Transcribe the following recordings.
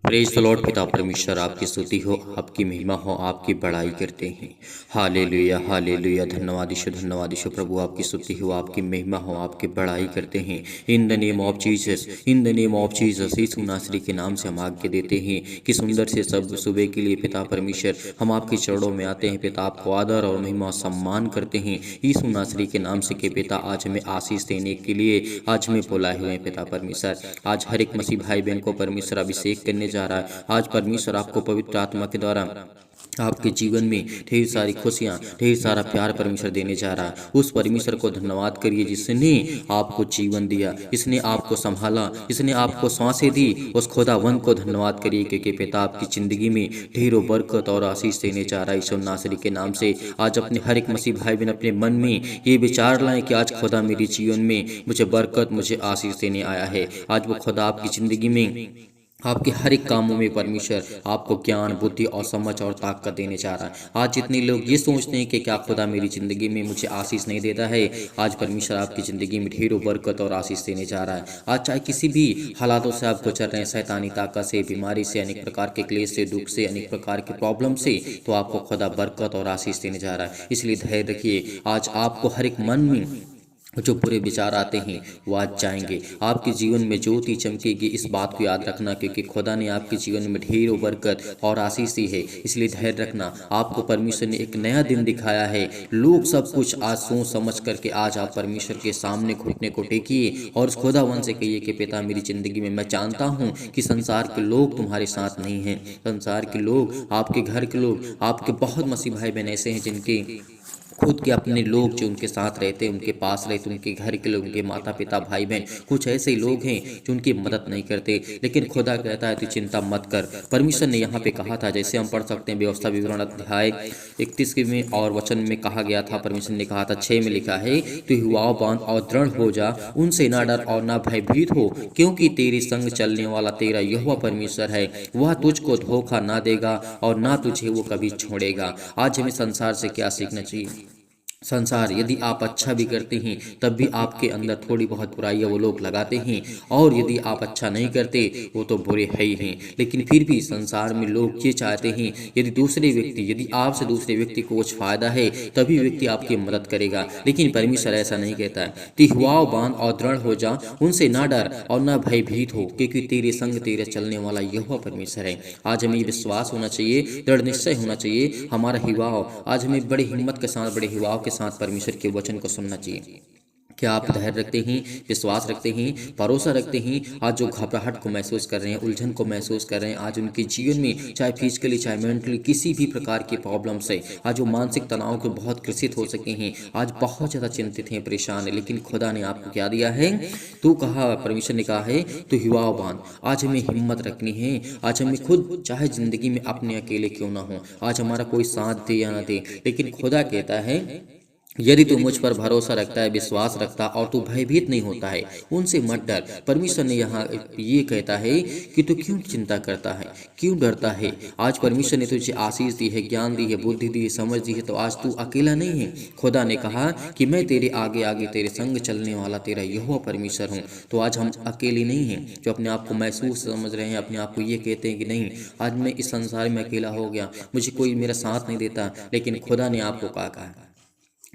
Praise the Lord. पिता परमेश्वर आपकी स्तुति हो, आपकी महिमा हो, आपकी बड़ाई करते हैं। Hallelujah hallelujah. धन्यवाद यीशु, धन्यवाद यीशु। प्रभु आपकी स्तुति हो, आपकी महिमा हो, आपकी बड़ाई करते हैं। In the name of Jesus, in the name of Jesus. Yeshu नासरी के नाम से हम आज्ञा देते हैं कि सुंदर से सब सुबह के लिए पिता परमेश्वर हम आपके चरणों में आते हैं। पिता आपको आदर और महिमा और सम्मान करते हैं यीशु नासरी के नाम से। कि पिता आज हमें आशीष देने के लिए आज हमें बुलाए हुए हैं पिता परमेश्वर। आज हर एक मसीह भाई बहन को परमेश्वर अभिषेक करने जा रहा है। आज परमेश्वर आपको पवित्र आत्मा के द्वारा आपके जीवन में ढेर सारी खुशियाँ, ढेर सारा प्यार परमेश्वर देने जा रहा है। उस परमेश्वर को धन्यवाद करिए जिसने आपको जीवन दिया, इसने आपको संभाला, इसने आपको सांसें दी। उस खुदावंद को धन्यवाद करिए क्योंकि पिता आपकी ज़िंदगी में ढेरों बरकत और आशीष देने जा रहा है यीशु नासरी के नाम से। आज अपने हर एक मसीह भाई बहन अपने मन में ये विचार लाएं कि आज खुदा मेरे जीवन में मुझे बरकत, मुझे आशीष देने आया है। आज वो खुदा आपकी ज़िंदगी में आपके हर एक कामों में परमेश्वर आपको ज्ञान, बुद्धि और समझ और ताकत देने जा रहा है। आज जितने लोग ये सोचते हैं कि क्या खुदा मेरी ज़िंदगी में मुझे आशीष नहीं देता है, आज परमेश्वर आपकी ज़िंदगी में ढेरों बरकत और आशीष देने जा रहा है। आज चाहे किसी भी हालातों से आप गुजर रहे हैं, शैतानी ताकत से, बीमारी से, अनेक प्रकार के क्लेश से, दुख से, अनेक प्रकार के प्रॉब्लम से, तो आपको खुदा बरकत और आशीष देने जा रहा है। इसलिए धैर्य रखिए। आज आपको हर एक मन में जो बुरे विचार आते हैं वो आज जाएंगे। आपके जीवन में ज्योति चमकेगी, इस बात को याद रखना क्योंकि खुदा ने आपके जीवन में ढेरों बरकत और आशीष दी है। इसलिए धैर्य रखना। आपको परमेश्वर ने एक नया दिन दिखाया है। लोग सब कुछ आज सोच समझ करके आज आप परमेश्वर के सामने घुटने को टेकिए और उस खुदावन से कहिए कि पिता मेरी ज़िंदगी में मैं जानता हूँ कि संसार के लोग तुम्हारे साथ नहीं हैं। संसार के लोग, आपके घर के लोग, आपके बहुत मसीह भाई बहन ऐसे हैं जिनके खुद के अपने लोग जो उनके साथ रहते, उनके पास रहते, उनके घर के लोग, उनके माता पिता, भाई बहन, कुछ ऐसे ही लोग हैं जो उनकी मदद नहीं करते। लेकिन खुदा कहता है तू चिंता मत कर। परमेश्वर ने यहाँ पे कहा था, जैसे हम पढ़ सकते हैं व्यवस्था विवरण अध्याय 31 में और वचन में कहा गया था, परमेश्वर ने कहा था 6 में लिखा है, तू युवाओं बांध और दृढ़ हो जा, उनसे ना डर और ना भयभीत हो, क्योंकि तेरे संग चलने वाला तेरा यहोवा परमेश्वर है। वह तुझको धोखा ना देगा और ना तुझे वो कभी छोड़ेगा। आज हमें संसार से क्या सीखना चाहिए? संसार, यदि आप अच्छा भी करते हैं तब भी आपके अंदर थोड़ी बहुत बुराइयाँ वो लोग लगाते हैं, और यदि आप अच्छा नहीं करते वो तो बुरे है ही हैं। लेकिन फिर भी संसार में लोग ये चाहते हैं यदि आपसे दूसरे व्यक्ति को कुछ फायदा है तभी व्यक्ति आपकी मदद करेगा। लेकिन परमेश्वर ऐसा नहीं कहता है। तिहवाओ बांध और दृढ़ हो जा, उनसे ना डर और ना भयभीत हो, क्योंकि तेरे संग तेरे चलने वाला यहोवा परमेश्वर है। आज हमें विश्वास होना चाहिए, दृढ़ निश्चय होना चाहिए। हमारा हिवाव आज हमें बड़े हिम्मत के साथ, बड़े हिवाव के साथ परमेश्वर के वचन को सुनना चाहिए। क्या आप धैर्य रखते हैं, विश्वास रखते हैं, भरोसा रखते हैं? आज जो घबराहट को महसूस कर रहे हैं, उलझन को महसूस कर रहे हैं, आज उनके जीवन में चाहे फिजिकली चाहे मेंटली किसी भी प्रकार की प्रॉब्लम से, आज वो मानसिक तनाव को बहुत ग्रसित हो सके हैं, आज बहुत ज़्यादा चिंतित हैं, परेशान हैं, लेकिन खुदा ने आपको क्या दिया है? तू कहा, परमेश्वर ने कहा है तू युवा बांध। आज हमें हिम्मत रखनी है। आज हमें खुद चाहे ज़िंदगी में अपने अकेले क्यों ना हो, आज हमारा कोई साथ दे या ना दे, लेकिन खुदा कहता है यदि तू मुझ पर भरोसा रखता है, विश्वास रखता और तू भयभीत नहीं होता है, उनसे मत डर। परमेश्वर ने यहाँ ये कहता है कि तू क्यों चिंता करता है, क्यों डरता है? आज परमेश्वर ने तुझे आशीष दी है, ज्ञान दी है, बुद्धि दी है, समझ दी है, तो आज तू अकेला नहीं है। खुदा ने कहा कि मैं तेरे आगे आगे तेरे संग चलने वाला तेरा यहोवा परमेश्वर हूँ। तो आज हम अकेले नहीं हैं जो अपने आप को महसूस समझ रहे हैं, अपने आप को ये कहते हैं कि नहीं आज मैं इस संसार में अकेला हो गया, मुझे कोई मेरा साथ नहीं देता। लेकिन खुदा ने आपको कहा है,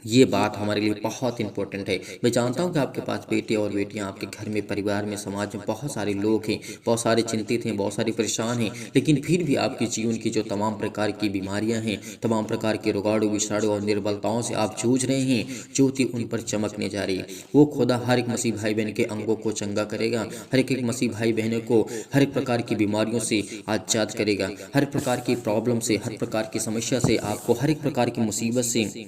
ये बात हमारे लिए बहुत इंपॉर्टेंट है। मैं जानता हूँ कि आपके पास बेटे और बेटियाँ, आपके घर में, परिवार में, समाज में बहुत सारे लोग हैं, बहुत सारे चिंतित हैं, बहुत सारे परेशान हैं, लेकिन फिर भी आपके जीवन की जो तमाम प्रकार की बीमारियाँ हैं, तमाम प्रकार के रोगाणु, विषाणु और निर्बलताओं से आप जूझ रहे हैं, ज्योति उन पर चमकने जा रही है। वो खुदा हर एक मसीह भाई बहन के अंगों को चंगा करेगा, हर एक मसीह भाई बहनों को हर एक प्रकार की बीमारियों से आज़ाद करेगा, हर प्रकार की प्रॉब्लम से, हर प्रकार की समस्या से, आपको हर एक प्रकार की मुसीबत से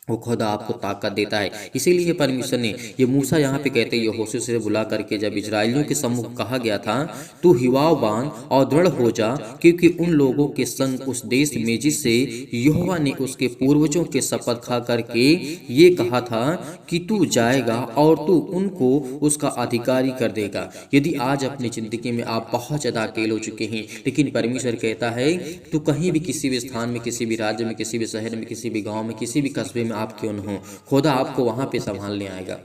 वो खुदा आपको ताकत देता है। इसीलिए परमेश्वर ने ये मूसा यहाँ पे कहते हैं यहोशू से बुला करके जब इजरायलियों के सम्मुख कहा गया था, तू हिवाव बांध और दृढ़ हो जा, क्योंकि उन लोगों के संग उस देश में जिससे यहोवा ने उसके पूर्वजों के शपथ खा करके ये कहा था कि तू जाएगा और तू उनको उसका अधिकारी कर देगा। यदि आज अपनी जिंदगी में आप बहुत ज़्यादा अकेले हो चुके हैं, लेकिन परमेश्वर कहता है तू कहीं भी, किसी भी स्थान में, किसी भी राज्य में, किसी भी शहर में, किसी भी गाँव में, किसी भी कस्बे में आप क्यों न हो, खुदा आपको वहाँ पे संभालने आएगा।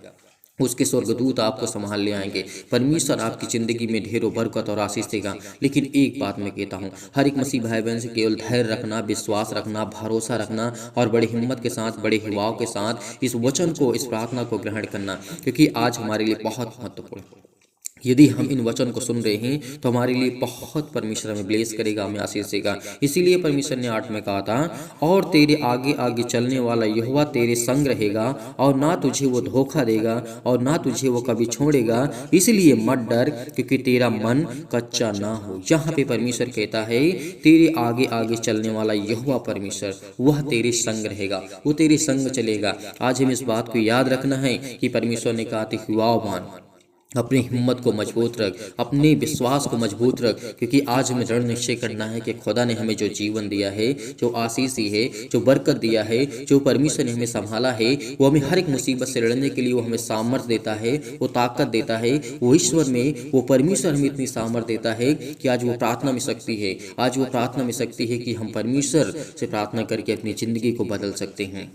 उसके स्वर्गदूत आपको संभाल ले आएंगे। परमेश्वर आपकी ज़िंदगी में ढेरों बरकत और आशीष देगा। लेकिन एक बात मैं कहता हूँ, हर एक मसीह भाई बहन से केवल धैर्य रखना, विश्वास रखना, भरोसा रखना और बड़ी हिम्मत के साथ, बड़े हिवाव के साथ इस वचन को, इस प्रार्थना को ग्रहण करना, क्योंकि आज हमारे लिए बहुत महत्वपूर्ण है। यदि हम इन वचन को सुन रहे हैं तो हमारे लिए बहुत परमेश्वर हमें ब्लेस करेगा, हमें आशीष देगा। इसीलिए परमेश्वर ने 8 में कहा था, और तेरे आगे आगे चलने वाला यहोवा तेरे संग रहेगा और ना तुझे वो धोखा देगा और ना तुझे वो कभी छोड़ेगा। इसलिए मत डर, क्योंकि तेरा मन कच्चा ना हो। यहाँ पे परमेश्वर कहता है, तेरे आगे आगे चलने वाला यहोवा परमेश्वर, वह तेरे संग रहेगा, वो तेरे संग चलेगा। आज हमें इस बात को याद रखना है कि परमेश्वर ने कहा था, युवाओं अपनी हिम्मत को मजबूत रख, अपने विश्वास को मजबूत रख, क्योंकि आज हमें दृढ़ निश्चय करना है कि खुदा ने हमें जो जीवन दिया है, जो आशीष दी है, जो बरकत दिया है, जो परमेश्वर ने हमें संभाला है, वो हमें हर एक मुसीबत से लड़ने के लिए वो हमें सामर्थ्य देता है, वो ताकत देता है। वो ईश्वर में, वो परमेश्वर हमें इतनी सामर्थ्य देता है कि आज वो प्रार्थना में शक्ति है, आज वो प्रार्थना में शक्ति है कि हम परमेश्वर से प्रार्थना करके अपनी ज़िंदगी को बदल सकते हैं,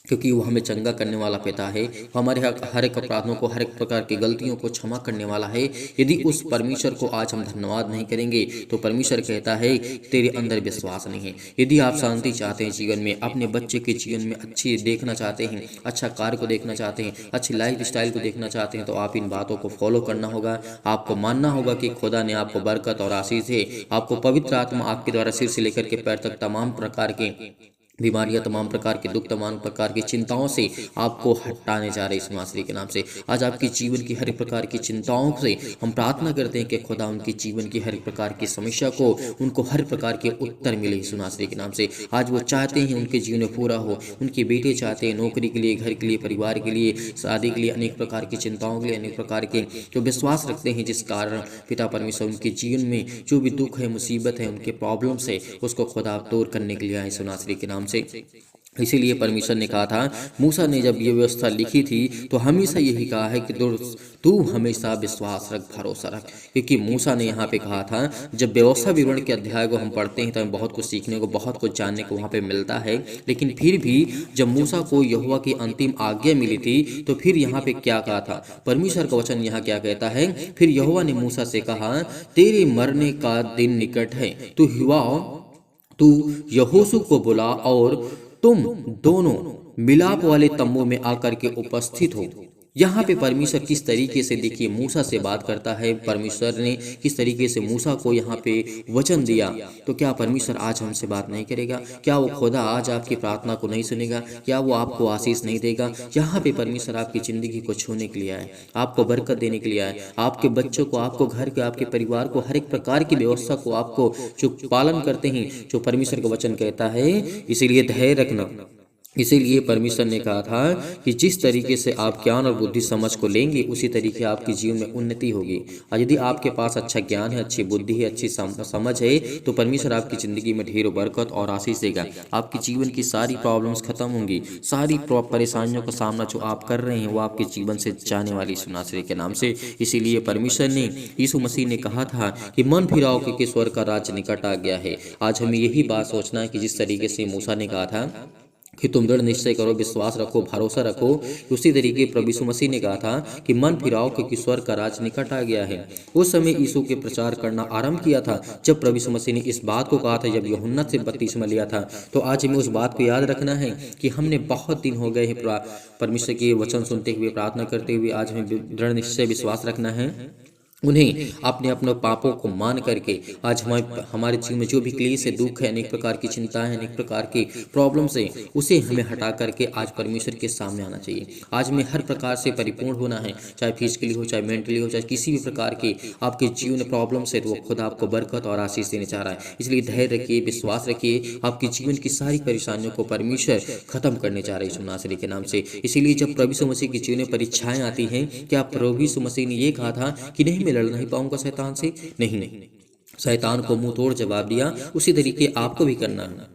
क्योंकि वो हमें चंगा करने वाला पिता है। हमारे हर एक अपराधों को, हर एक प्रकार की गलतियों को क्षमा करने वाला है। यदि उस परमेश्वर को आज हम धन्यवाद नहीं करेंगे तो परमेश्वर कहता है, तेरे अंदर विश्वास नहीं है। यदि आप शांति चाहते हैं जीवन में, अपने बच्चे के जीवन में अच्छी देखना चाहते हैं, अच्छा कार्य को देखना चाहते हैं, अच्छी लाइफ स्टाइल को देखना चाहते हैं, तो आप इन बातों को फॉलो करना होगा। आपको मानना होगा कि खुदा ने आपको बरकत और आशीष है। आपको पवित्र आत्मा आपके द्वारा सिर से लेकर के पैर तक तमाम प्रकार के बीमारियां, तमाम प्रकार के दुख, तमाम प्रकार की चिंताओं से आपको हटाने जा रहे हैं यीशु के नाम से। आज आपके जीवन की हर एक प्रकार की चिंताओं से हम प्रार्थना करते हैं कि खुदा उनके जीवन की हर एक प्रकार की समस्या को, उनको हर प्रकार के उत्तर मिले यीशु के नाम से। आज वो चाहते हैं उनके जीवन में पूरा हो। उनके बेटे चाहते हैं नौकरी के लिए, घर के लिए, परिवार के लिए, शादी के लिए, अनेक प्रकार की चिंताओं के लिए, अनेक प्रकार के जो विश्वास रखते हैं, जिस कारण पिता परमेश्वर उनके जीवन में जो भी दुख है, मुसीबत है, उनके प्रॉब्लम से, उसको खुदा आप दूर करने के लिए आए यीशु के नाम से। इसीलिए परमेश्वर ने कहा था, मूसा ने जब ये व्यवस्था लिखी थी तो हमेशा यही कहा है कि तू हमेशा विश्वास रख, भरोसा रख, क्योंकि मूसा ने यहाँ पे कहा था। जब व्यवस्था विवरण के अध्याय को हम पढ़ते हैं तो हमें बहुत कुछ सीखने को, बहुत कुछ जानने को वहाँ पे मिलता है। लेकिन फिर भी जब मूसा को यहोवा की अंतिम आज्ञा मिली थी तो फिर यहाँ पे क्या कहा था, परमेश्वर का वचन यहाँ क्या कहता है, फिर यहोवा ने मूसा से कहा, तेरे मरने का दिन निकट है, तू यहोशू को बुला और तुम दोनों मिलाप वाले तंबू में आकर के उपस्थित हो। यहाँ पे परमेश्वर किस तरीके से, देखिए, मूसा से बात करता है। परमेश्वर ने किस तरीके से मूसा को यहाँ पे वचन दिया, तो क्या परमेश्वर आज हमसे बात नहीं करेगा? क्या वो खुदा आज आपकी प्रार्थना को नहीं सुनेगा? क्या वो आपको आशीष नहीं देगा? यहाँ पे परमेश्वर आपकी ज़िंदगी को छूने के लिए आए, आपको बरकत देने के लिए आए, आपके बच्चों को, आपको घर के, आपके परिवार को, हर एक प्रकार की व्यवस्था को आपको जो पालन करते हैं, जो परमेश्वर का वचन कहता है। इसीलिए धैर्य रखना। इसीलिए परमेश्वर ने कहा था कि जिस तरीके से आप ज्ञान और बुद्धि समझ को लेंगे, उसी तरीके आपके जीवन में उन्नति होगी। और यदि आपके पास अच्छा ज्ञान है, अच्छी बुद्धि है, अच्छी समझ है, तो परमेश्वर आपकी ज़िंदगी में ढेरों बरकत और आशीष देगा। आपकी जीवन की सारी प्रॉब्लम्स खत्म होंगी, सारी परेशानियों का सामना जो आप कर रहे हैं वो आपके जीवन से जाने वाली यीशु नासरी के नाम से। इसीलिए परमेश्वर ने, यीशु मसीह ने कहा था कि मन फिराओ, क्योंकि स्वर्ग का राज्य निकट आ गया है। आज हमें यही बात सोचना है कि जिस तरीके से मूसा ने कहा था कि तुम दृढ़ निश्चय करो, विश्वास रखो, भरोसा रखो, उसी तरीके प्रभु यीशु मसीह ने कहा था कि मन फिराओ, क्योंकि स्वर्ग का राज निकट आ गया है। उस समय यीशु के प्रचार करना आरंभ किया था जब प्रभु यीशु मसीह ने इस बात को कहा था, जब यूहन्ना से बपतिस्मा लिया था। तो आज हमें उस बात को याद रखना है कि हमने बहुत दिन हो गए हैं परमेश्वर के वचन सुनते हुए, प्रार्थना करते हुए। आज हमें दृढ़ निश्चय विश्वास रखना है, उन्हें अपने पापों को मान करके आज हमारे जीवन में जो भी क्लेश है, दुख है, अनेक प्रकार की चिंताएं हैं, अनेक प्रकार की प्रॉब्लम्स है, उसे हमें हटा करके आज परमेश्वर के सामने आना चाहिए। आज हमें हर प्रकार से परिपूर्ण होना है, चाहे फिजिकली हो, चाहे मेंटली हो, चाहे किसी भी प्रकार के आपके जीवन में प्रॉब्लम्स है, तो वो खुद आपको बरकत और आशीष देने चाह रहा है। इसलिए धैर्य रखिए, विश्वास रखिए, आपके जीवन की सारी परेशानियों को परमेश्वर खत्म करने जा रहे हैं यीशु नासरी के नाम से। इसीलिए जब प्रभु यीशु मसीह के जीवन में परीक्षाएं आती हैं, क्या प्रभु यीशु मसीह ने ये कहा था कि नहीं, मैं लड़ नहीं पाऊंगा शैतान से? नहीं, शैतान को मुंह तोड़ जवाब दिया। उसी तरीके आपको भी करना है।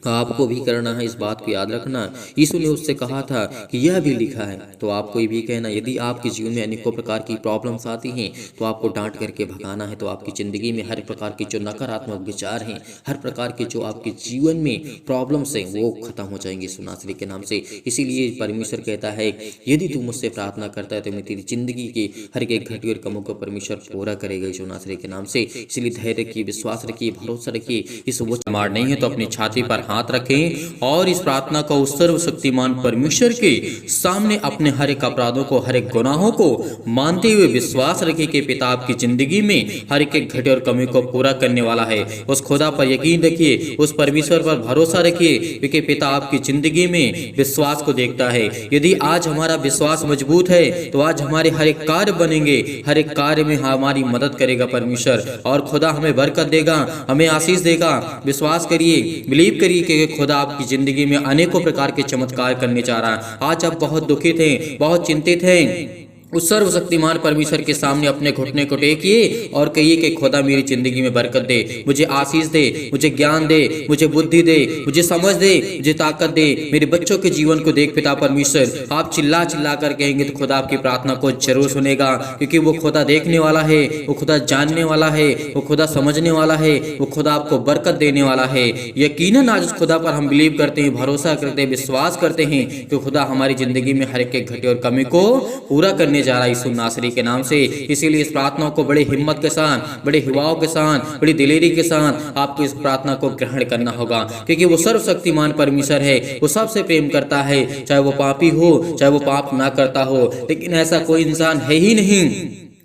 आपको भी करना है, इस बात को याद रखना। यीशु ने उससे कहा था कि यह भी लिखा है। तो आपको ये भी कहना, यदि आपके जीवन में अनेकों प्रकार की प्रॉब्लम्स आती हैं तो आपको डांट करके भगाना है। तो आपकी ज़िंदगी में हर प्रकार के जो नकारात्मक विचार हैं, हर प्रकार के जो आपके जीवन में प्रॉब्लम्स हैं, वो खत्म हो जाएंगे यीशु नासरी के नाम से। इसीलिए परमेश्वर कहता है, यदि तू मुझसे प्रार्थना करता है तो मैं तेरी जिंदगी के हर एक घटी और कमों को परमेश्वर पूरा करेगा यीशु नासरी के नाम से। इसलिए धैर्य रखिए, विश्वास रखिए, भरोसा रखिए। इस वो मार नहीं है तो अपनी छाती पर हाथ रखें और इस प्रार्थना को उस सर्वशक्तिमान परमेश्वर के सामने अपने हर एक अपराधों को, हर एक गुनाहों को मानते हुए विश्वास रखें कि पिता आपकी जिंदगी में हर एक घटे और कमी को पूरा करने वाला है। उस खुदा पर यकीन रखिए, उस परमेश्वर पर भरोसा रखिए, क्योंकि पिता आपकी जिंदगी में विश्वास को देखता है। यदि आज हमारा विश्वास मजबूत है तो आज हमारे हर एक कार्य बनेंगे, हर एक कार्य में हमारी मदद करेगा परमेश्वर, और खुदा हमें बरकत देगा, हमें आशीष देगा। विश्वास करिए, बिलीव करिए कि खुदा आपकी जिंदगी में अनेकों प्रकार के चमत्कार करने जा रहा है। आज आप बहुत दुखित हैं, बहुत चिंतित हैं, उस सर्वशक्तिमान परमेश्वर के सामने अपने घुटने को टेकिए और कहिए कि खुदा मेरी जिंदगी में बरकत दे, मुझे आशीष दे, मुझे ज्ञान दे, मुझे बुद्धि दे, मुझे समझ दे, मुझे ताकत दे, मेरे बच्चों के जीवन को देख पिता परमेश्वर। आप चिल्ला चिल्ला कर कहेंगे तो खुदा आपकी प्रार्थना को जरूर सुनेगा, क्योंकि वो खुदा देखने वाला है, वो खुदा जानने वाला है, वो खुदा समझने वाला है, वो खुदा आपको बरकत देने वाला है। यकीनन आज उस खुदा पर हम बिलीव करते हैं, भरोसा करते हैं, विश्वास करते हैं कि खुदा हमारी जिंदगी में हर एक घटे और कमी को पूरा करने जा रहा है यीशु नासरी के नाम से। इसीलिए इस प्रार्थना को बड़े हिम्मत के साथ, बड़े हिवाओं के साथ, बड़ी दिलेरी के साथ आपको इस प्रार्थना को ग्रहण करना होगा, क्योंकि वो सर्वशक्तिमान परमेश्वर है, वो सबसे प्रेम करता है, चाहे वो पापी हो, चाहे वो पाप ना करता हो। लेकिन ऐसा कोई इंसान है ही नहीं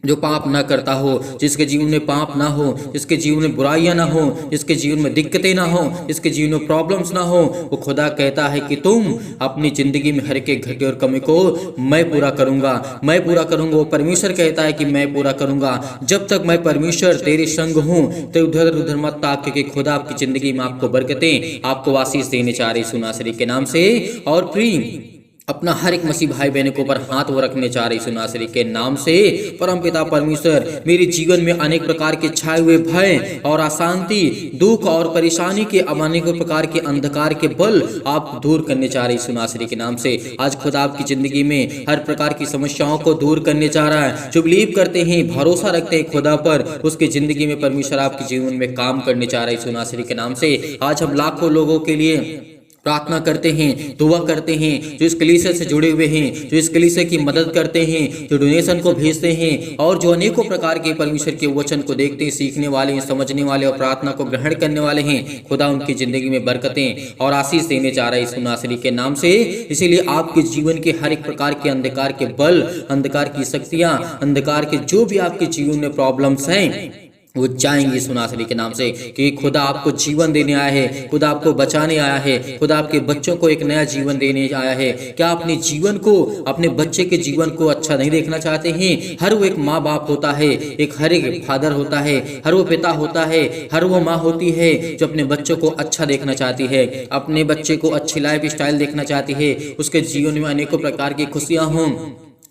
जो पाप ना करता हो, जिसके जीवन में पाप ना हो, जिसके जीवन में बुराइयां ना हो, जिसके जीवन में दिक्कतें ना हो, जिसके जीवन में प्रॉब्लम्स ना हो। वो खुदा कहता है कि तुम अपनी जिंदगी में हर एक घटे और कमी को मैं पूरा करूंगा, मैं पूरा करूंगा। वो परमेश्वर कहता है कि मैं पूरा करूंगा। जब तक मैं परमेश्वर तेरे संग हूं तो उधर उधर मत ताक, क्योंकि खुदा आपकी जिंदगी में आपको बरकतें, आपको आशीष देने चाह रही यीशु नासरी के नाम से। और प्रिय अपना हर एक मसीह भाई बहनों के ऊपर हाथ वो रखने चाह रही यीशु नासरी के नाम से। परम पिता परमेश्वर, मेरे जीवन में अनेक प्रकार के छाए हुए भय और अशांति, दुख और परेशानी के अनेक प्रकार के अंधकार के बल आप दूर करने चाह रहे यीशु नासरी के नाम से। आज खुदा आपकी जिंदगी में हर प्रकार की समस्याओं को दूर करने चाह रहा है। जो बिलीव करते हैं, भरोसा रखते हैं खुदा पर, उसकी जिंदगी में परमेश्वर आपके जीवन में काम करने चाह रहा है यीशु नासरी के नाम से। आज हम लाखों लोगों के लिए प्रार्थना करते हैं, दुआ करते हैं, जो इस कलीसिया से जुड़े हुए हैं, जो इस कलीसिया की मदद करते हैं, जो डोनेशन को भेजते हैं, और जो अनेकों प्रकार के परमेश्वर के वचन को देखते हैं, सीखने वाले हैं, समझने वाले और प्रार्थना को ग्रहण करने वाले हैं। खुदा उनकी जिंदगी में बरकतें और आशीष देने जा रहा है यीशु नासरी के नाम से। इसीलिए आपके जीवन के हर एक प्रकार के अंधकार के बल, अंधकार की शक्तियां, अंधकार के जो भी आपके जीवन में प्रॉब्लम्स हैं, वो जाएंगे यीशु नासरी के नाम से। कि खुदा आपको जीवन देने आया है, खुदा आपको बचाने आया है, खुदा आपके बच्चों को एक नया जीवन देने आया है। क्या अपने जीवन को, अपने बच्चे के जीवन को अच्छा नहीं देखना चाहते हैं? हर वो एक माँ बाप होता है, हर एक फादर होता है, हर वो पिता होता है, हर वो माँ होती है जो अपने बच्चों को अच्छा देखना चाहती है, अपने बच्चे को अच्छी लाइफ स्टाइल देखना चाहती है, उसके जीवन में अनेकों प्रकार की खुशियां हों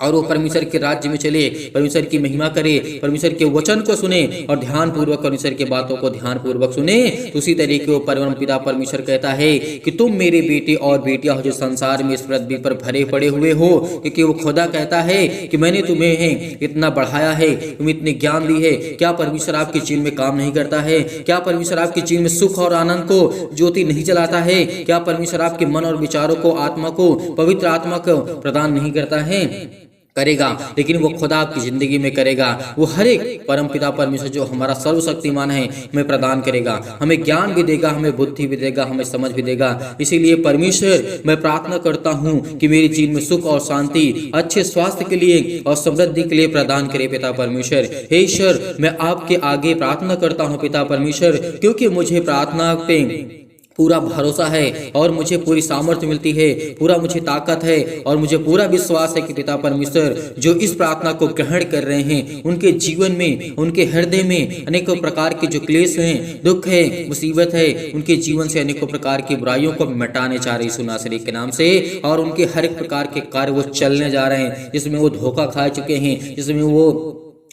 और वो परमेश्वर के राज्य में चले, परमेश्वर की महिमा करे, परमेश्वर के वचन को सुने और ध्यान पूर्वक परमेश्वर की बातों को ध्यान पूर्वक सुने। तो उसी तरीके वो परम पिता परमेश्वर कहता है कि तुम मेरे बेटे और बेटियां हो जो संसार में इस पृथ्वी पर भरे पड़े हुए हो, क्योंकि वो खुदा कहता है कि मैंने तुम्हें इतना बढ़ाया है, तुम्हें इतने ज्ञान दी है। क्या परमेश्वर आपके जीवन में काम नहीं करता है? क्या परमेश्वर आपके जीवन में सुख और आनंद को ज्योति नहीं जलाता है? क्या परमेश्वर आपके मन और विचारों को, आत्मा को, पवित्र आत्मा को प्रदान नहीं करता है? करेगा, लेकिन वो खुदा आपकी जिंदगी में करेगा। वो हर एक परम पिता परमेश्वर जो हमारा सर्वशक्तिमान है हमें प्रदान करेगा, हमें ज्ञान भी देगा, हमें बुद्धि भी देगा, हमें समझ भी देगा। इसीलिए परमेश्वर, मैं प्रार्थना करता हूँ कि मेरे जीवन में सुख और शांति, अच्छे स्वास्थ्य के लिए और समृद्धि के लिए प्रदान करे पिता परमेश्वर। हे ईश्वर, मैं आपके आगे प्रार्थना करता हूँ पिता परमेश्वर, क्योंकि मुझे प्रार्थना पे पूरा भरोसा है और मुझे पूरी सामर्थ्य मिलती है, पूरा मुझे ताकत है और मुझे पूरा विश्वास है कि पिता परमेश्वर जो इस प्रार्थना को ग्रहण कर रहे हैं, उनके जीवन में, उनके हृदय में अनेकों प्रकार के जो क्लेश हैं, दुख है, मुसीबत है, उनके जीवन से अनेकों प्रकार की बुराइयों को मिटाने चाह रही यीशु नासरी के नाम से। और उनके हर एक प्रकार के कार्य वो चलने जा रहे हैं जिसमें वो धोखा खा चुके हैं, जिसमें वो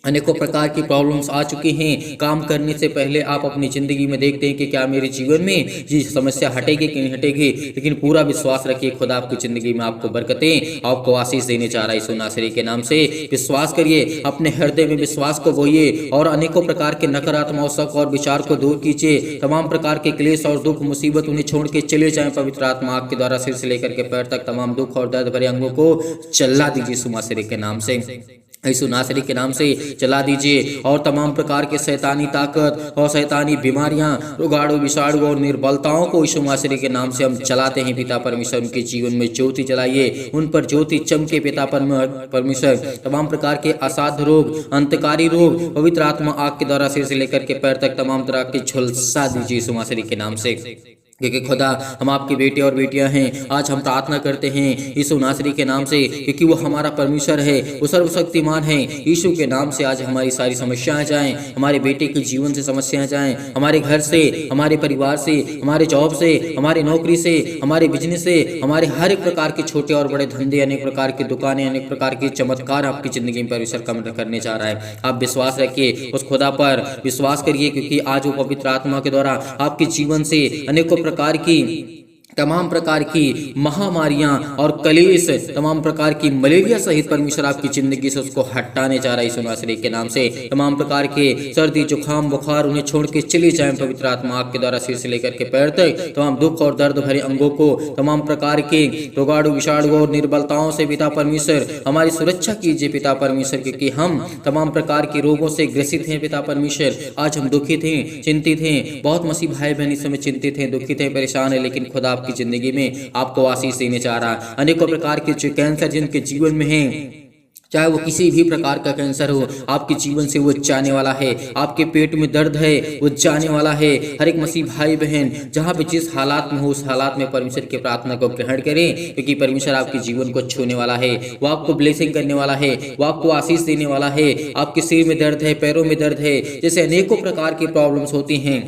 अनेकों प्रकार की प्रॉब्लम्स आ चुकी हैं। काम करने से पहले आप अपनी ज़िंदगी में देखते हैं कि क्या मेरे जीवन में ये समस्या हटेगी कि नहीं हटेगी, लेकिन पूरा विश्वास रखिए खुदा आपकी ज़िंदगी में आपको बरकतें, आपको आशीष देने चाह रहा है यीशु नासरी के नाम से। विश्वास करिए, अपने हृदय में विश्वास को बोइए और अनेकों प्रकार के नकारात्मक शक और विचार को दूर कीजिए। तमाम प्रकार के क्लेश और दुख मुसीबत उन्हें छोड़ के चले जाएं। पवित्र आत्मा आपके द्वारा सिर से लेकर के पैर तक तमाम दुख और दर्द भरे अंगों को चला दीजिए यीशु नासरी के नाम से। यीशु नासरी के नाम से चला दीजिए और तमाम प्रकार के शैतानी ताकत और शैतानी बीमारियां, रोगाणु विषाणु और निर्बलताओं को यीशु नासरी के नाम से हम चलाते हैं। पिता परमेश्वर उनके जीवन में ज्योति जलाइए, उन पर ज्योति चमके। पिता परमेश्वर तमाम प्रकार के असाध्य रोग, अंतकारी रोग पवित्र आत्मा आग के द्वारा सिर से लेकर के पैर तक तमाम तरह के झुलसा दीजिए यीशु नासरी के नाम से। क्योंकि खुदा हम आपके बेटे और बेटियां हैं। आज हम प्रार्थना करते हैं यीशु नासरी के नाम से, क्योंकि वो हमारा परमेश्वर है, वो सर्वशक्तिमान है। यीशु के नाम से आज हमारी सारी समस्याएं जाएं, हमारे बेटे के जीवन से समस्याएं जाएं, हमारे घर से, हमारे परिवार से, हमारे जॉब से, हमारी नौकरी से, हमारे बिजनेस से, हमारे हर एक प्रकार के छोटे और बड़े धंधे, अनेक प्रकार की दुकानें, अनेक प्रकार के चमत्कार आपकी जिंदगी में परमेश्वर कम करने जा रहा है। आप विश्वास रखिए, उस खुदा पर विश्वास करिए, क्योंकि आज वो पवित्र आत्मा के द्वारा आपके जीवन से अनेकों प्रकार की तमाम प्रकार की महामारियां और कलेश, तमाम प्रकार की मलेरिया सहित परमेश्वर आपकी जिंदगी से उसको हटाने जा रहा है यीशु नासरी के नाम से। तमाम प्रकार के सर्दी, जुकाम, बुखार उन्हें छोड़ के चले जाएं पवित्र आत्मा आपके द्वारा सिर से लेकर के पैर तक। तमाम दुख और दर्द भरे अंगों को, तमाम प्रकार के रोगाणु विषाणु और निर्बलताओं से पिता परमेश्वर हमारी सुरक्षा कीजिए पिता परमेश्वर, क्योंकि हम तमाम प्रकार के रोगों से ग्रसित हैं पिता परमेश्वर। आज हम दुखित हैं, चिंतित हैं, बहुत मसीह भाई बहन इस समय चिंतित हैं, दुखित हैं, परेशान है, लेकिन खुदा की जिंदगी में आपको आशीष देने चाह रहा है। अनेकों प्रकार के जो कैंसर जिनके जीवन में हैं, चाहे वो किसी भी प्रकार का कैंसर हो, आपके जीवन से वो जाने वाला है। आपके पेट में दर्द है, वो जाने वाला है। हर एक मसीह भाई बहन जहाँ पे जिस हालात में हो, उस हालात में परमेश्वर की प्रार्थना को ग्रहण करें, क्योंकि परमेश्वर आपके जीवन को छूने वाला है। वो आपको ब्लेसिंग करने वाला है, वो आपको आशीष देने वाला है। आपके सिर में दर्द है, पैरों में दर्द है, जैसे अनेकों प्रकार की प्रॉब्लम्स होती हैं,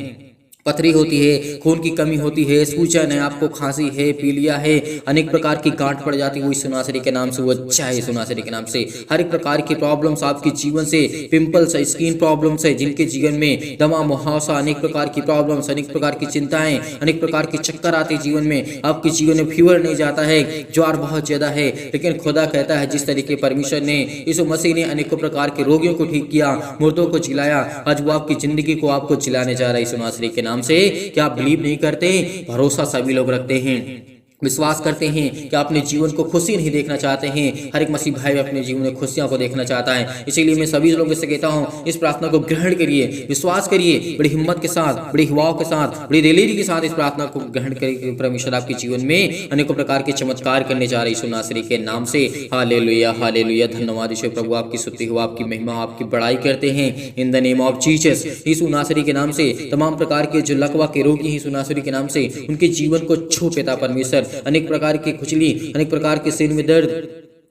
पथरी होती है, खून की कमी होती है, सूजन है, आपको खांसी है, पीलिया है, अनेक प्रकार की गांठ पड़ जाती है, वो यीशु नासरी के नाम से वो अच्छा है यीशु नासरी के नाम से। हर एक प्रकार की प्रॉब्लम्स आपके जीवन से, पिंपल्स है, स्किन प्रॉब्लम्स है, जिनके जीवन में दमा मुहावसा, अनेक प्रकार की प्रॉब्लम्स, अनेक प्रकार की चिंताएं, अनेक प्रकार के चक्कर आते हैं जीवन में, आपके जीवन में फीवर नहीं जाता है, ज्वर बहुत ज्यादा है, लेकिन खुदा कहता है जिस तरीके परमेश्वर ने, यीशु मसीह ने अनेकों प्रकार के रोगियों को ठीक किया, मुर्दों को जिलाया, आज वो आपकी जिंदगी को आपको जिलाने जा रहा है यीशु नासरी के नाम से। क्या आप बिलीव नहीं करते? भरोसा सभी लोग रखते हैं, विश्वास करते हैं कि अपने जीवन को खुशी नहीं देखना चाहते हैं। हर एक मसीह भाई अपने जीवन में खुशियों को देखना चाहता है। इसीलिए मैं सभी लोगों से कहता हूं, इस प्रार्थना को ग्रहण करिए, विश्वास करिए, बड़ी हिम्मत के साथ, बड़ी हवाओं के साथ, बड़ी दिलेरी के साथ इस प्रार्थना को ग्रहण करिए। परमेश्वर आपके जीवन में अनेकों प्रकार के चमत्कार करने जा रहे यीशु नासरी के नाम से। हालेलुया, हालेलुया, धन्यवाद यीशु प्रभु, आपकी स्तुति हो, आपकी महिमा, आपकी बड़ाई करते हैं in the name of Jesus. Yeshu नासरी के नाम से तमाम प्रकार के जो लकवा के रोगी हैं यीशु नासरी के नाम से, उनके जीवन को छू पिता परमेश्वर। अनेक प्रकार की खुजली, अनेक प्रकार के सिर में दर्द,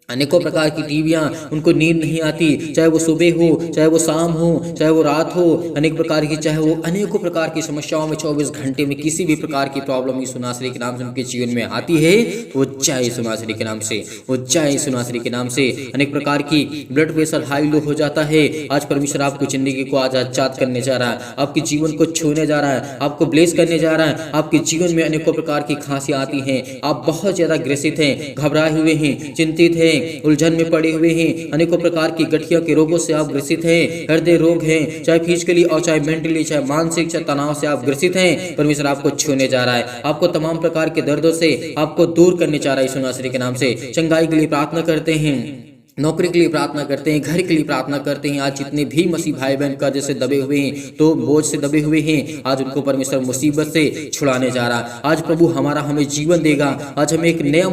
अनेकों प्रकार की टीवियां, उनको नींद नहीं आती, चाहे वो सुबह हो, चाहे वो शाम हो, चाहे वो रात हो, अनेक प्रकार की, चाहे वो अनेकों प्रकार की समस्याओं में 24 घंटे में किसी भी प्रकार की प्रॉब्लम यीशु नासरी के नाम से उनके जीवन में आती है, वो चाहे यीशु नासरी के नाम से, वो चाहे यीशु नासरी के नाम से। अनेक प्रकार की ब्लड प्रेशर हाई लो हो जाता है, आज परमेश्वर आपकी जिंदगी को आज आजाद करने जा रहा है, आपके जीवन को छूने जा रहा है, आपको ब्लेस करने जा रहा है। आपके जीवन में अनेकों प्रकार की खांसियां आती हैं, आप बहुत ज्यादा ग्रसित हैं, घबराए हुए हैं, चिंतित हैं, उलझन में पड़े हुए हैं, अनेकों प्रकार की गठिया के रोगों से आप ग्रसित हैं, हृदय रोग हैं, चाहे फिजिकली और चाहे मेंटली, चाहे मानसिक, चाहे तनाव से आप ग्रसित हैं, परमेश्वर आपको छूने जा रहा है, आपको तमाम प्रकार के दर्दों से आपको दूर करने जा रहा है यीशु नासरी के नाम से। चंगाई के लिए प्रार्थना करते हैं, नौकरी के लिए प्रार्थना करते हैं, घर के लिए प्रार्थना करते हैं। आज जितने भी मसीह भाई बहन का जैसे दबे हुए हैं, तो बोझ से दबे हुए हैं, आज उनको परमेश्वर मुसीबत से छुड़ाने जा रहा है। आज प्रभु हमें जीवन देगा, आज हमें एक नया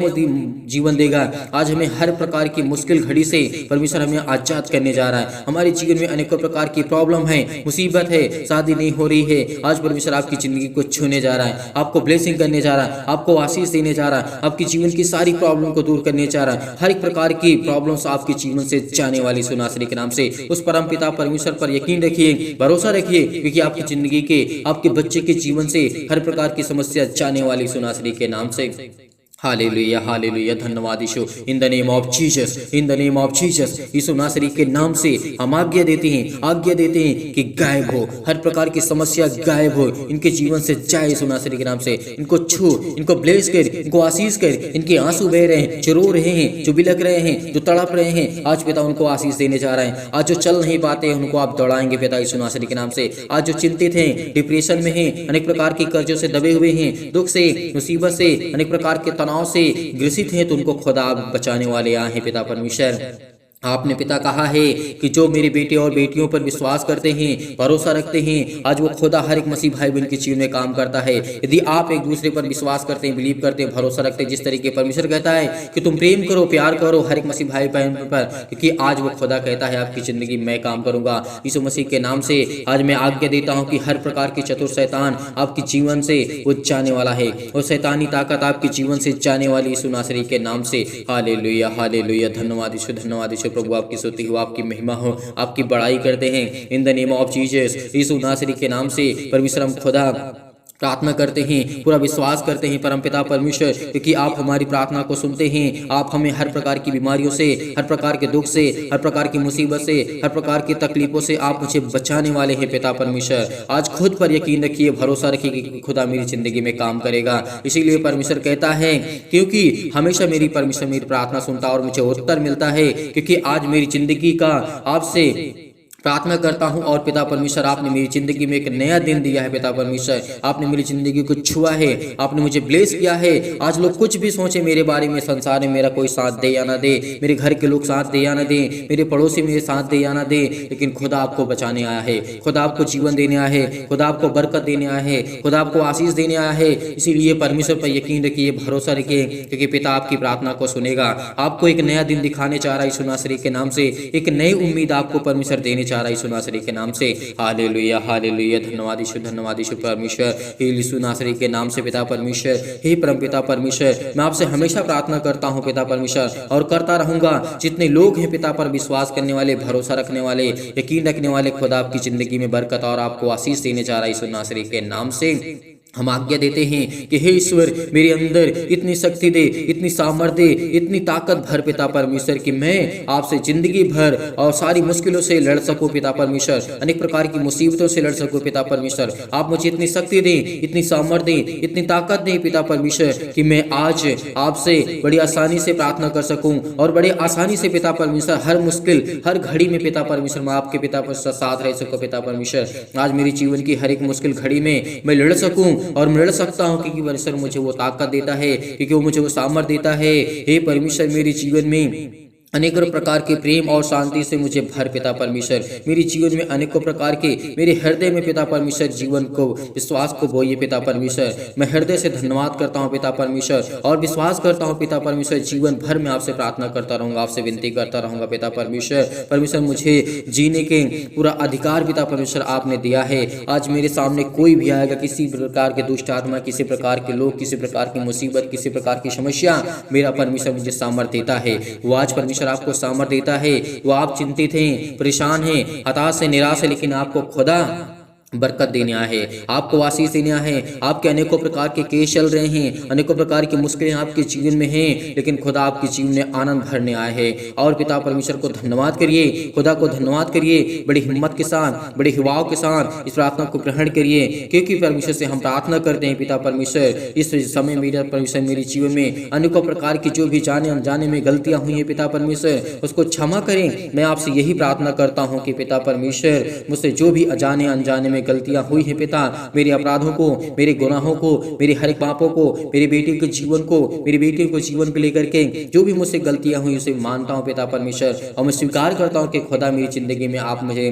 जीवन देगा, आज हमें हर प्रकार की मुश्किल घड़ी से परमेश्वर हमें आजाद करने जा रहा है। हमारे जीवन में अनेकों प्रकार की प्रॉब्लम है, मुसीबत है, शादी नहीं हो रही है, आज परमेश्वर आपकी जिंदगी को छूने जा रहा है, आपको ब्लेसिंग करने जा रहा है, आपको आशीष देने जा रहा है, आपकी जीवन की सारी प्रॉब्लम को दूर करने जा रहा है। हर एक प्रकार की प्रॉब्लम आपके जीवन से जाने वाली यीशु नासरी के नाम से। उस परम पिता परमेश्वर पर यकीन रखिए, भरोसा रखिए, क्योंकि आपकी जिंदगी के, आपके बच्चे के जीवन से हर प्रकार की समस्या जाने वाली यीशु नासरी के नाम से। हालेलुया हालेलुया, धन्यवाद Yeshu. In the name of Jesus, in the name of Jesus, Yeshu नासरी के नाम से हम आज्ञा देते हैं कि गायब हो, हर प्रकार की समस्या गायब हो, इनके जीवन से जाए यीशु नासरी के नाम से। इनको छू, इनको ब्लेस कर, इनको आशीष कर। इनके आंसू बह रहे हैं, जो रो रहे हैं, जो बिलक रहे हैं, जो तड़प रहे हैं, आज पिता उनको आशीष देने जा रहे हैं। आज जो चल नहीं पाते हैं उनको आप दौड़ाएंगे पिता यीशु नासरी के नाम से। आज जो चिंतित हैं, डिप्रेशन में हैं, अनेक प्रकार के कर्जों से दबे हुए हैं, दुख से, मुसीबत से, अनेक प्रकार के तनाव से ग्रसित हैं, तो उनको खुदा बचाने वाले आए हैं पिता परमेश्वर। आपने पिता कहा है कि जो मेरे बेटे और बेटियों पर विश्वास करते हैं, भरोसा रखते हैं, आज वो खुदा हर एक मसीह भाई बहन के जीवन में काम करता है। यदि आप एक दूसरे पर विश्वास करते हैं, बिलीव करते हैं, भरोसा रखते हैं, जिस तरीके परमेश्वर कहता है कि तुम प्रेम करो, प्यार करो हर एक मसीह भाई बहन पर, क्योंकि आज वो खुदा कहता है आपकी जिंदगी मैं काम करूंगा। यीशु मसीह के नाम से आज मैं आज्ञा देता हूँ कि हर प्रकार की चतुर शैतान आपके जीवन से वो जाने वाला है, और शैतानी ताकत आपके जीवन से जाने वाली यीशु नासरी के नाम से। हालेलुया हालेलुया, धन्यवाद यीशु, धन्यवाद यीशु। प्रभु आपकी स्तुति हो, आपकी महिमा हो, आपकी बड़ाई करते हैं। In the name of Jesus, Yeshu नासरी के नाम से परमेश्वर हम खुदा प्रार्थना करते हैं, पूरा विश्वास करते हैं परमपिता परमेश्वर, क्योंकि आप हमारी प्रार्थना को सुनते हैं। आप हमें हर प्रकार की बीमारियों से, हर प्रकार के दुख से, हर प्रकार की मुसीबत से, हर प्रकार की तकलीफों से आप मुझे बचाने वाले हैं पिता परमेश्वर। आज खुद पर यकीन रखिए, भरोसा रखिए कि खुदा मेरी जिंदगी में काम करेगा। इसीलिए परमेश्वर कहता है, क्योंकि हमेशा मेरी परमेश्वर मेरी प्रार्थना सुनता और मुझे उत्तर मिलता है, क्योंकि आज मेरी जिंदगी का आपसे प्रार्थना करता हूं। और पिता परमेश्वर आपने मेरी जिंदगी में एक नया दिन दिया है पिता परमेश्वर, आपने मेरी जिंदगी को छुआ है, आपने मुझे ब्लेस किया है। आज लोग कुछ भी सोचे मेरे बारे में, संसार में मेरा कोई साथ दे या ना दे, मेरे घर के लोग साथ दे या ना दे, मेरे पड़ोसी मेरे साथ दे या ना दे, लेकिन खुदा आपको बचाने आया है, खुदा आपको जीवन देने आया है, खुदा आपको बरकत देने आया है, खुदा आपको आशीष देने आया है। इसीलिए परमेश्वर पर यकीन रखिए, भरोसा रखिए, क्योंकि पिता आपकी प्रार्थना को सुनेगा। आपको एक नया दिन दिखाने चाह रहा है यीशु नासरी के नाम से, एक नई उम्मीद आपको परमेश्वर देने चाह रहा है यीशु नासरी के नाम से। हालेलुया हालेलुया, धन्यवाद यीशु परमेश्वर, यीशु नासरी के नाम से पिता परमेश्वर। हे परम पिता परमेश्वर, मैं आपसे हमेशा प्रार्थना करता हूँ पिता परमेश्वर, और करता रहूंगा। जितने लोग हैं पिता पर विश्वास करने वाले, भरोसा रखने वाले, यकीन रखने वाले, खुदा आपकी जिंदगी में बरकत और आपको आशीष देने जा रहा है यीशु नासरी के नाम से। हम आज्ञा देते हैं कि हे ईश्वर, मेरे अंदर इतनी शक्ति दे, इतनी सामर्थ्य दे, इतनी ताकत भर पिता परमेश्वर, कि मैं आपसे जिंदगी भर और सारी मुश्किलों से लड़ सकूं पिता परमेश्वर, अनेक प्रकार की मुसीबतों से लड़ सकूं पिता परमेश्वर। आप मुझे इतनी शक्ति दें, इतनी सामर्थ्य दें, इतनी ताकत दें पिता परमेश्वर, कि मैं आज आपसे बड़ी आसानी से प्रार्थना कर सकूं, और बड़े आसानी से पिता परमेश्वर हर मुश्किल, हर घड़ी में पिता परमेश्वर मैं आपके पिता परमेश्वर साथ रह सकूं पिता परमेश्वर। आज मेरी जीवन की हर एक मुश्किल घड़ी में मैं लड़ सकूं और मैं लड़ सकता हूँ, क्योंकि परमेश्वर मुझे वो ताकत देता है, क्योंकि वो मुझे वो सामर्थ्य देता है। हे परमेश्वर, मेरे जीवन में अनेकों प्रकार के प्रेम और शांति से मुझे भर पिता परमेश्वर। मेरे जीवन में अनेकों प्रकार के, मेरे हृदय में पिता परमेश्वर जीवन को, विश्वास को बोइए पिता परमेश्वर। मैं हृदय से धन्यवाद करता हूँ पिता परमेश्वर, और विश्वास करता हूँ पिता परमेश्वर, जीवन भर में आपसे प्रार्थना करता रहूँगा, आपसे विनती करता रहूँगा पिता परमेश्वर। परमेश्वर, मुझे जीने के पूरा अधिकार पिता परमेश्वर आपने दिया है। आज मेरे सामने कोई भी आएगा, किसी प्रकार के दुष्ट आत्मा, किसी प्रकार के लोग, किसी प्रकार की मुसीबत, किसी प्रकार की समस्या, मेरा परमेश्वर मुझे सामर्थ्य देता है। वो आज परमेश्वर आपको सामर्थ्य देता है। वो आप चिंतित हैं, परेशान हैं, हताश से, निराश है, लेकिन आपको खुदा बरकत देने आया है, आपको आशीष देने आया है। आपके अनेकों प्रकार के केस चल रहे हैं, अनेकों प्रकार की मुश्किलें आपके जीवन में हैं, लेकिन खुदा आपके जीवन में आनंद भरने आया है। और पिता परमेश्वर को धन्यवाद करिए, खुदा को धन्यवाद करिए, बड़ी हिम्मत के साथ, बड़े हिवाव के साथ इस प्रार्थना को ग्रहण करिए, क्योंकि परमेश्वर से हम प्रार्थना करते हैं पिता परमेश्वर। इस समय मेरा परमेश्वर, मेरे जीवन में अनेकों प्रकार की जो भी जाने अनजाने में गलतियां हुई हैं पिता परमेश्वर, उसको क्षमा करें। मैं आपसे यही प्रार्थना करता हूँ कि पिता परमेश्वर, मुझसे जो भी अजाने अनजाने में गलतियां हुई हैं पिता, मेरे अपराधों को, मेरे गुनाहों को, मेरे हर एक पापों को, मेरे बेटे के जीवन को, मेरी बेटी को जीवन को लेकर के जो भी मुझसे गलतियां हुई उसे मानता हूं पिता परमेश्वर, और मैं स्वीकार करता हूं कि खुदा मेरी जिंदगी में आप मुझे,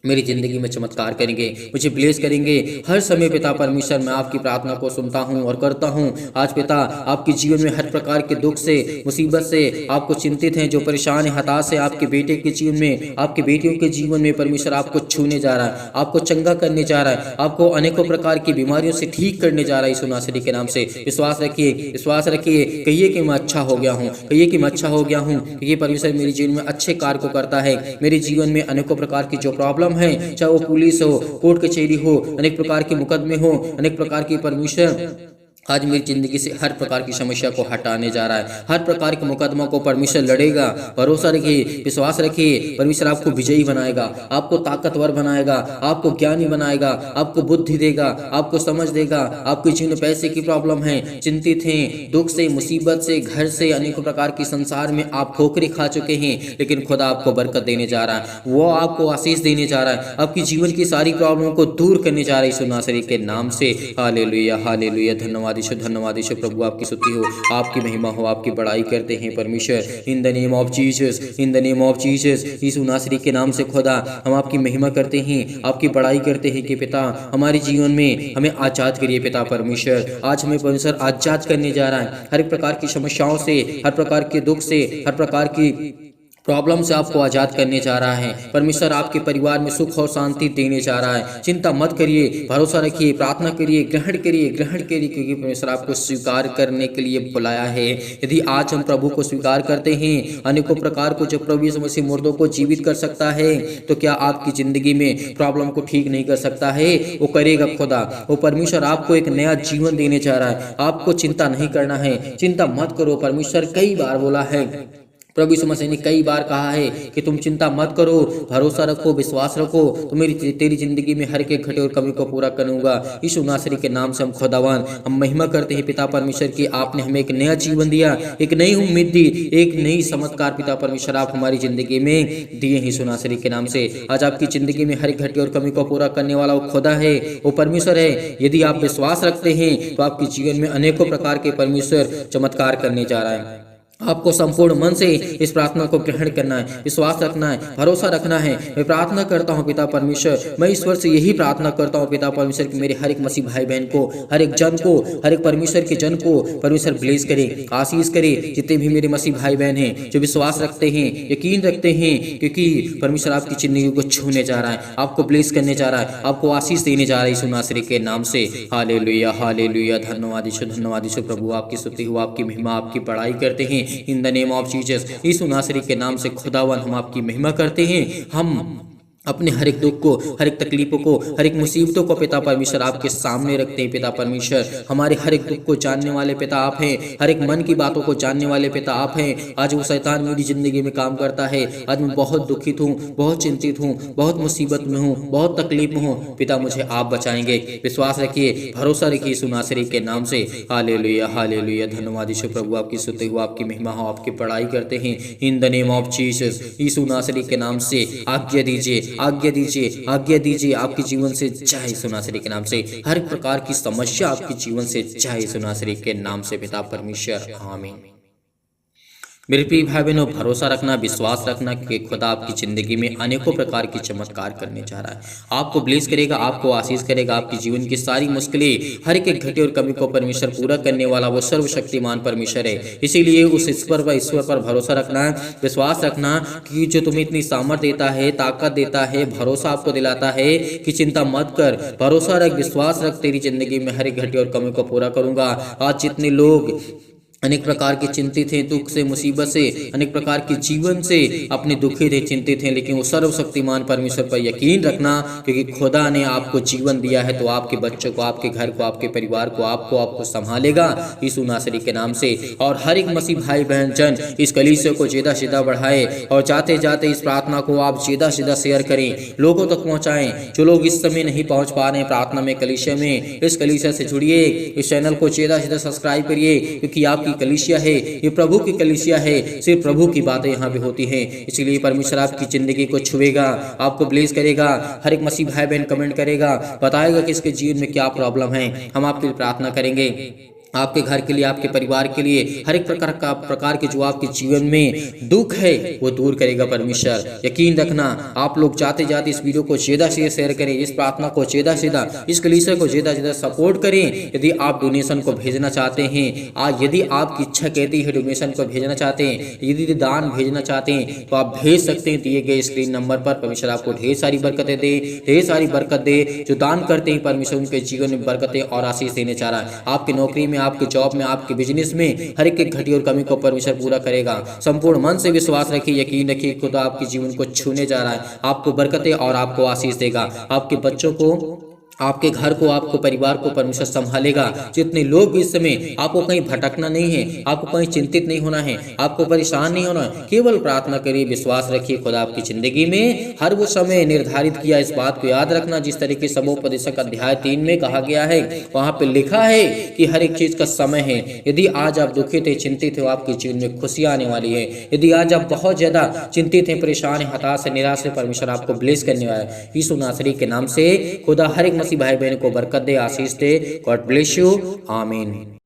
मेरी जिंदगी में चमत्कार करेंगे, मुझे ब्लेस करेंगे हर समय पिता परमेश्वर। मैं आपकी प्रार्थना को सुनता हूं और करता हूं। आज पिता, आपके जीवन में हर प्रकार के दुख से, मुसीबत से आपको चिंतित हैं, जो परेशान है, हताश है, आपके बेटे के जीवन में, आपके बेटियों के जीवन में परमेश्वर आपको छूने जा रहा है, आपको चंगा करने जा रहा है, आपको अनेकों प्रकार की बीमारियों से ठीक करने जा रहा है यीशु नासरी के नाम से। विश्वास रखिए, विश्वास रखिए, कहिए कि मैं अच्छा हो गया हूँ, कहिए कि मैं अच्छा हो गया हूँ, क्योंकि परमेश्वर मेरे जीवन में अच्छे कार्य को करता है। मेरे जीवन में अनेकों प्रकार की जो प्रॉब्लम है, चाहे वो पुलिस हो, कोर्ट कचहरी हो, अनेक प्रकार के मुकदमे हो, अनेक प्रकार की परमेश्वर आज मेरी ज़िंदगी से हर प्रकार की समस्या को हटाने जा रहा है। हर प्रकार के मुकदमा को परमेश्वर लड़ेगा। भरोसा रखिए, विश्वास रखिए, परमेश्वर आपको विजयी बनाएगा, आपको ताकतवर बनाएगा, आपको ज्ञानी बनाएगा, आपको बुद्धि देगा, आपको समझ देगा। आपके जीवन में पैसे की प्रॉब्लम है, चिंतित हैं, दुख से, मुसीबत से, घर से, अनेकों प्रकार की संसार में आप ठोकरें खा चुके हैं, लेकिन खुदा आपको बरकत देने जा रहा है। वो आपको आशीष देने जा रहा है, आपकी जीवन की सारी प्रॉब्लम को दूर करने जा रहा है यीशु नासरी के नाम से। हालेलुया, हालेलुया, धन्यवाद यीशु, धन्यवाद यीशु। प्रभु आपकी स्तुति हो, आपकी महिमा हो, आपकी बड़ाई करते हैं परमेश्वर। In the name of Jesus, in the name of Jesus, Yeshu नासरी के नाम से खुदा हम आपकी महिमा करते हैं, आपकी बड़ाई करते हैं कि पिता हमारे जीवन में हमें आजाद करिए पिता परमेश्वर। आज हमें परमेश्वर आजाद करने जा रहा है हर एक प्रकार की समस्याओं से, हर प्रकार के दुख से, हर प्रकार की प्रॉब्लम से आपको आज़ाद करने जा रहा है परमेश्वर। आपके परिवार में सुख और शांति देने जा रहा है। चिंता मत करिए, भरोसा रखिए, प्रार्थना करिए, ग्रहण करिए, ग्रहण करिए, क्योंकि परमेश्वर आपको स्वीकार करने के लिए बुलाया है। यदि आज हम प्रभु को स्वीकार करते हैं, अनेकों प्रकार को जब प्रभु यीशु मसीह मुर्दों को जीवित कर सकता है, तो क्या आपकी ज़िंदगी में प्रॉब्लम को ठीक नहीं कर सकता है? वो करेगा खुदा। वो परमेश्वर आपको एक नया जीवन देने जा रहा है। आपको चिंता नहीं करना है, चिंता मत करो। परमेश्वर कई बार बोला है, प्रभु यीशु मसीह ने कई बार कहा है कि तुम चिंता मत करो, भरोसा रखो, विश्वास रखो, तो तेरी जिंदगी में हर एक घटे और कमी को पूरा करूंगा। यीशु नासरी के नाम से हम खुदावन हम महिमा करते हैं पिता परमेश्वर की। आपने हमें एक नया जीवन दिया, एक नई उम्मीद दी, एक नई चमत्कार पिता परमेश्वर आप हमारी जिंदगी में दिए हैं यीशु नासरी के नाम से। आज आपकी जिंदगी में हर एक घटे और कमी को पूरा करने वाला वो खुदा है, वो परमेश्वर है। यदि आप विश्वास रखते हैं तो आपके जीवन में अनेकों प्रकार के परमेश्वर चमत्कार करने जा रहा है। आपको संपूर्ण मन से इस प्रार्थना को ग्रहण करना है, विश्वास रखना है, भरोसा रखना है। मैं प्रार्थना करता हूँ पिता परमेश्वर, मैं ईश्वर से यही प्रार्थना करता हूँ पिता परमेश्वर कि मेरे हर एक मसीह भाई बहन को, हर एक जन को, हर एक परमेश्वर के जन को परमेश्वर ब्लेस करे, आशीष करे। जितने भी मेरे मसीह भाई बहन हैं जो विश्वास रखते हैं, यकीन रखते हैं, क्योंकि परमेश्वर आपकी जिंदगी को छूने जा रहा है, आपको ब्लेस करने जा रहा है, आपको आशीष देने जा रहा है यीशु नासरी के नाम से। हालेलुया, हालेलुया, धन्यवाद यीशु, धन्यवाद यीशु। प्रभु आपकी स्तुति हो, आपकी महिमा, आपकी बड़ाई करते हैं in the name of Jesus. Yeshu नासरी के नाम से खुदावन हम आपकी महिमा करते हैं। हम अपने हर एक दुख को, हर एक तकलीफों को, हर एक मुसीबतों को पिता परमेश्वर आपके सामने रखते हैं पिता परमेश्वर। हमारे हर एक दुख को जानने वाले पिता आप हैं, हर एक मन की बातों को जानने वाले पिता आप हैं। आज वो शैतान मेरी जिंदगी में काम करता है, आज मैं बहुत दुखित हूँ, बहुत चिंतित हूँ, बहुत मुसीबत में हूँ, बहुत तकलीफ में हूँ, पिता मुझे आप बचाएंगे। विश्वास रखिए, भरोसा रखिए यीशु नासरी के नाम से। हालेलुया, हालेलुया, धन्यवाद यीशु। प्रभु आपकी स्तुति हो, आपकी महिमा हो, आपकी बड़ाई करते हैं in the name of Jesus. Yeshu नासरी के नाम से आज्ञा दीजिए, आज्ञा दीजिए, आज्ञा दीजिए। आपके जीवन से जाए यीशु नासरी के नाम से। हर प्रकार की समस्या आपके जीवन से जाए यीशु नासरी के नाम से पिता परमेश्वर, आमीन। मेरे प्रिय भाई बहनों, भरोसा रखना, विश्वास रखना कि खुदा आपकी ज़िंदगी में अनेकों प्रकार की चमत्कार करने जा रहा है। आपको ब्लेस करेगा, आपको आशीष करेगा। आपकी जीवन की सारी मुश्किलें, हर एक घटे और कमी को परमेश्वर पूरा करने वाला वो सर्वशक्तिमान परमेश्वर है। इसीलिए उस ईश्वर पर भरोसा रखना, विश्वास रखना कि जो तुम्हें इतनी सामर्थ्य देता है, ताकत देता है, भरोसा आपको दिलाता है कि चिंता मत कर, भरोसा रख, विश्वास रख, तेरी जिंदगी में हर एक घटे और कमी को पूरा करूंगा। आज जितने लोग अनेक प्रकार के चिंतित हैं, दुख से, मुसीबत से, अनेक प्रकार के जीवन से अपने दुखित है, चिंतित हैं, लेकिन वो सर्वशक्तिमान परमेश्वर पर यकीन रखना, क्योंकि खुदा ने आपको जीवन दिया है तो आपके बच्चों को, आपके घर को, आपके परिवार को, आपको संभालेगा यीशु नासरी के नाम से। और हर एक मसीह भाई बहन जन इस कलीसिया को ज़्यादा से ज़्यादा बढ़ाए और जाते जाते इस प्रार्थना को आप ज़्यादा से ज़्यादा शेयर करें, लोगों तक पहुँचाएँ। जो लोग इस समय नहीं पहुँच पा रहे हैं प्रार्थना में, कलीसिया में, इस कलीसिया से जुड़िए, इस चैनल को ज़्यादा से ज़्यादा सब्सक्राइब करिए, क्योंकि आपकी कलीसिया है, ये प्रभु की कलीसिया है, सिर्फ प्रभु की बातें यहाँ पे होती हैं। इसलिए परमेश्वर आपकी जिंदगी को छुएगा, आपको ब्लेस करेगा। हर एक मसीह भाई बहन कमेंट करेगा, बताएगा कि इसके जीवन में क्या प्रॉब्लम है, हम आपके लिए प्रार्थना करेंगे। आपके घर के लिए, आपके परिवार के लिए, हर एक प्रकार के जो आपके जीवन में दुख है वो दूर करेगा परमेश्वर। यकीन रखना, आप लोग जाते जाते इस वीडियो को ज़्यादा से शेयर करें, इस प्रार्थना को ज़्यादा से ज़्यादा, इस कलीसिया को ज़्यादा से ज़्यादा सपोर्ट करें। यदि आप डोनेशन को भेजना चाहते हैं, यदि आपकी इच्छा कहती है डोनेशन को भेजना चाहते हैं, यदि दान भेजना चाहते हैं, तो आप भेज सकते हैं दिए गए स्क्रीन नंबर पर। परमेश्वर आपको ढेर सारी बरकतें दे, ढेर सारी बरकत दे। जो दान करते हैं परमेश्वर उनके जीवन में बरकतें और आशीष देने चाह रहा है। आपकी नौकरी में, आपके जॉब में, आपके बिजनेस में हर एक घटी और कमी को परमेश्वर पूरा करेगा। संपूर्ण मन से विश्वास रखिए, यकीन रखिए, खुदा आपके जीवन को छूने जा रहा है, आपको बरकतें और आपको आशीष देगा। आपके बच्चों को आपके घर को, आपको परिवार को परमेश्वर संभालेगा। जितने लोग भी इस समय, आपको कहीं भटकना नहीं है, आपको कहीं चिंतित नहीं होना है, आपको परेशान नहीं होना है। केवल प्रार्थना करिए, विश्वास रखिए खुदा आपकी जिंदगी में हर वो समय निर्धारित किया। इस बात को याद रखना जिस तरीके से सबोपदेशक अध्याय 3 में कहा गया है, वहां पे लिखा है कि हर एक चीज का समय है। यदि आज आप दुखित है, चिंतित हो, आपके जीवन में खुशियां आने वाली है। यदि आज आप बहुत ज्यादा चिंतित हैं, परेशान हैं, हताश है, निराश है, परमेश्वर आपको ब्लेस करने वाला है। यीशु नासरी के नाम से खुदा हर एक मसीह भाई बहन को बरकत दे, आशीष दे। God bless you. आमीन।